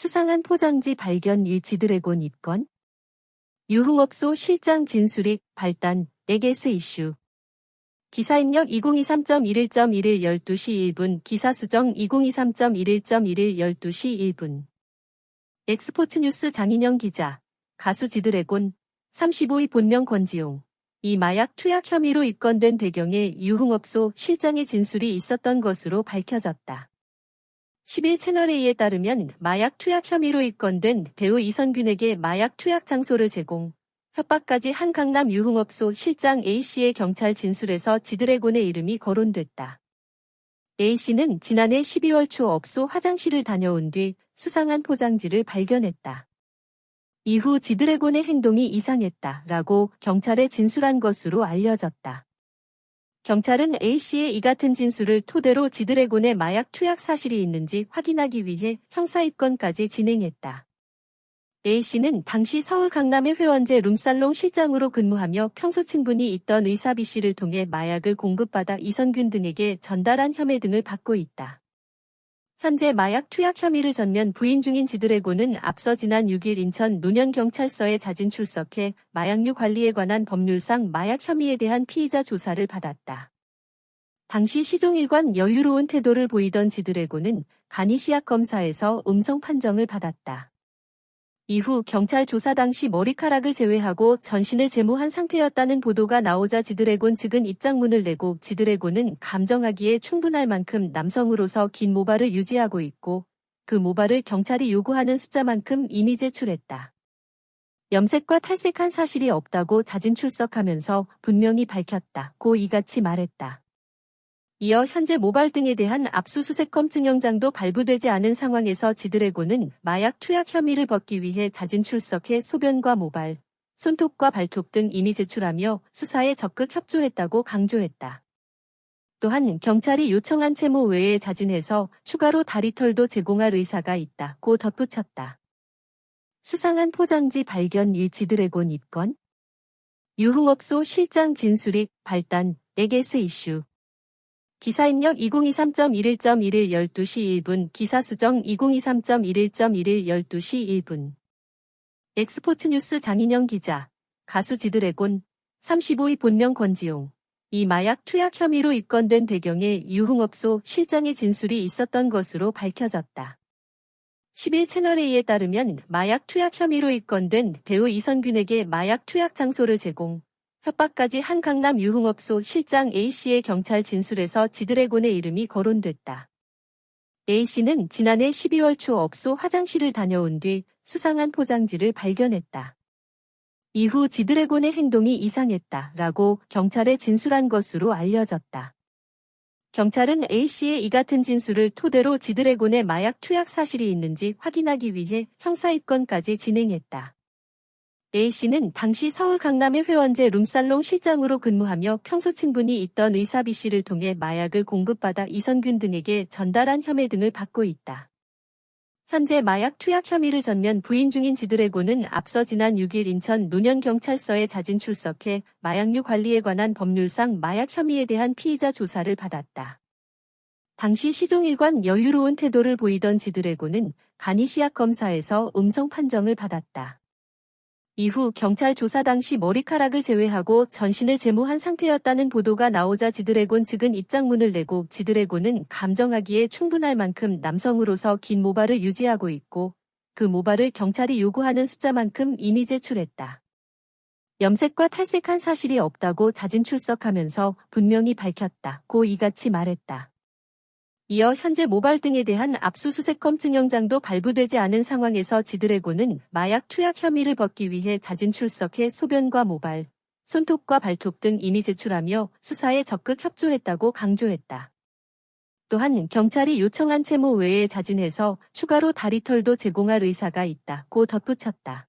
수상한 포장지 발견 유 지드래곤 입건? 유흥업소 실장 진술이 발단, 에게스 이슈. 기사 입력 2023.11.11 12시 1분 기사 수정 2023.11.11 12시 1분 엑스포츠뉴스 장인영 기자. 가수 지드래곤 35위 본명 권지용. 이 마약 투약 혐의로 입건된 배경에 유흥업소 실장의 진술이 있었던 것으로 밝혀졌다. 11채널A에 따르면 마약 투약 혐의로 입건된 배우 이선균에게 마약 투약 장소를 제공, 협박까지 한 강남 유흥업소 실장 A씨의 경찰 진술에서 지드래곤의 이름이 거론됐다. A씨는 지난해 12월 초 업소 화장실을 다녀온 뒤 수상한 포장지를 발견했다. 이후 지드래곤의 행동이 이상했다라고 경찰에 진술한 것으로 알려졌다. 경찰은 A씨의 이 같은 진술을 토대로 지드래곤의 마약 투약 사실이 있는지 확인하기 위해 형사 입건까지 진행했다. A씨는 당시 서울 강남의 회원제 룸살롱 실장으로 근무하며 평소 친분이 있던 의사 B씨를 통해 마약을 공급받아 이선균 등에게 전달한 혐의 등을 받고 있다. 현재 마약 투약 혐의를 전면 부인 중인 지드래곤은 앞서 지난 6일 인천 논현경찰서에 자진 출석해 마약류 관리에 관한 법률상 마약 혐의에 대한 피의자 조사를 받았다. 당시 시종일관 여유로운 태도를 보이던 지드래곤은 간이 시약 검사에서 음성 판정을 받았다. 이후 경찰 조사 당시 머리카락을 제외하고 전신을 제모한 상태였다는 보도가 나오자 지드래곤 측은 입장문을 내고 지드래곤은 감정하기에 충분할 만큼 남성으로서 긴 모발을 유지하고 있고 그 모발을 경찰이 요구하는 숫자만큼 이미 제출했다. 염색과 탈색한 사실이 없다고 자진 출석하면서 분명히 밝혔다고 이같이 말했다. 이어 현재 모발 등에 대한 압수수색검 증영장도 발부되지 않은 상황에서 지드래곤은 마약 투약 혐의를 벗기 위해 자진 출석해 소변과 모발, 손톱과 발톱 등 이미 제출하며 수사에 적극 협조했다고 강조했다. 또한 경찰이 요청한 채모 외에 자진해서 추가로 다리털도 제공할 의사가 있다고 덧붙였다. 수상한 포장지 발견 유 지드래곤 입건? 유흥업소 실장 진술이 발단, 에게스 이슈. 기사 입력 2023.11.11 12시 1분 기사 수정 2023.11.11 12시 1분 엑스포츠뉴스 장인영 기자. 가수 지드래곤 35위 본명 권지용. 이 마약 투약 혐의로 입건된 배경에 유흥업소 실장의 진술이 있었던 것으로 밝혀졌다. 11채널A에 따르면 마약 투약 혐의로 입건된 배우 이선균에게 마약 투약 장소를 제공, 협박까지 한 강남 유흥업소 실장 A씨의 경찰 진술에서 지드래곤의 이름이 거론됐다. A씨는 지난해 12월 초 업소 화장실을 다녀온 뒤 수상한 포장지를 발견했다. 이후 지드래곤의 행동이 이상했다라고 경찰에 진술한 것으로 알려졌다. 경찰은 A씨의 이 같은 진술을 토대로 지드래곤의 마약 투약 사실이 있는지 확인하기 위해 형사 입건까지 진행했다. A씨는 당시 서울 강남의 회원제 룸살롱 실장으로 근무하며 평소 친분이 있던 의사 B씨를 통해 마약을 공급받아 이선균 등에게 전달한 혐의 등을 받고 있다. 현재 마약 투약 혐의를 전면 부인 중인 지드래곤은 앞서 지난 6일 인천 논현경찰서에 자진 출석해 마약류 관리에 관한 법률상 마약 혐의에 대한 피의자 조사를 받았다. 당시 시종일관 여유로운 태도를 보이던 지드래곤은 간이 시약 검사에서 음성 판정을 받았다. 이후 경찰 조사 당시 머리카락을 제외하고 전신을 제모한 상태였다는 보도가 나오자 지드래곤 측은 입장문을 내고 지드래곤은 감정하기에 충분할 만큼 남성으로서 긴 모발을 유지하고 있고 그 모발을 경찰이 요구하는 숫자만큼 이미 제출했다. 염색과 탈색한 사실이 없다고 자진 출석하면서 분명히 밝혔다고 이같이 말했다. 이어 현재 모발 등에 대한 압수수색검 증영장도 발부되지 않은 상황에서 지드래곤은 마약 투약 혐의를 벗기 위해 자진 출석해 소변과 모발, 손톱과 발톱 등 이미 제출하며 수사에 적극 협조했다고 강조했다. 또한 경찰이 요청한 채모 외에 자진해서 추가로 다리털도 제공할 의사가 있다고 덧붙였다.